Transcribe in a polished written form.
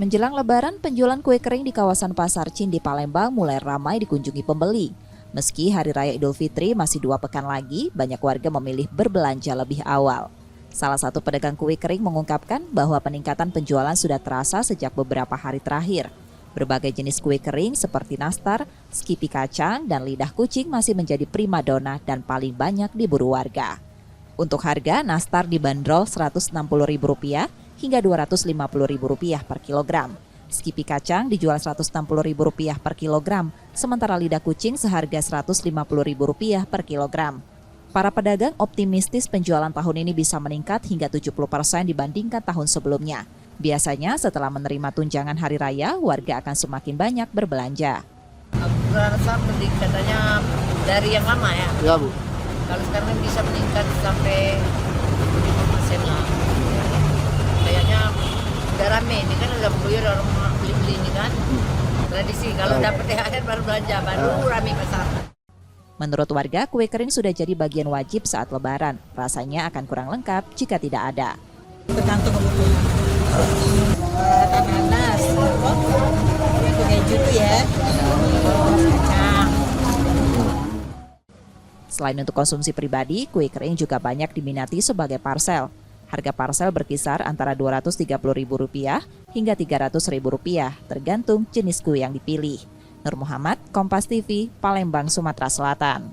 Menjelang Lebaran, penjualan kue kering di kawasan Pasar Cindi Palembang mulai ramai dikunjungi pembeli. Meski Hari Raya Idul Fitri masih 2 pekan lagi, banyak warga memilih berbelanja lebih awal. Salah satu pedagang kue kering mengungkapkan bahwa peningkatan penjualan sudah terasa sejak beberapa hari terakhir. Berbagai jenis kue kering seperti nastar, skipi kacang, dan lidah kucing masih menjadi primadona dan paling banyak diburu warga. Untuk harga, nastar dibanderol Rp160.000 hingga Rp250.000 per kilogram. Skipi kacang dijual Rp160.000 per kilogram, sementara lidah kucing seharga Rp150.000 per kilogram. Para pedagang optimistis penjualan tahun ini bisa meningkat hingga 70% dibandingkan tahun sebelumnya. Biasanya setelah menerima tunjangan hari raya, warga akan semakin banyak berbelanja. Aku rasa peningkatannya dari yang lama ya. Ya Bu. Kalau sekarang bisa meningkat sampai 5% lah. Kayaknya udah rame, ini kan udah buyur orang beli-beli ini kan. Tradisi, kalau dapat THR baru belanja, baru rame pasar. Menurut warga, kue kering sudah jadi bagian wajib saat Lebaran. Rasanya akan kurang lengkap jika tidak ada. Tergantung kebutuhan. Nanas, yang keju itu ya, kacang. Selain untuk konsumsi pribadi, kue kering juga banyak diminati sebagai parsel. Harga parsel berkisar antara Rp230.000 hingga Rp300.000, tergantung jenis kue yang dipilih. Nur Muhammad, Kompas TV, Palembang, Sumatera Selatan.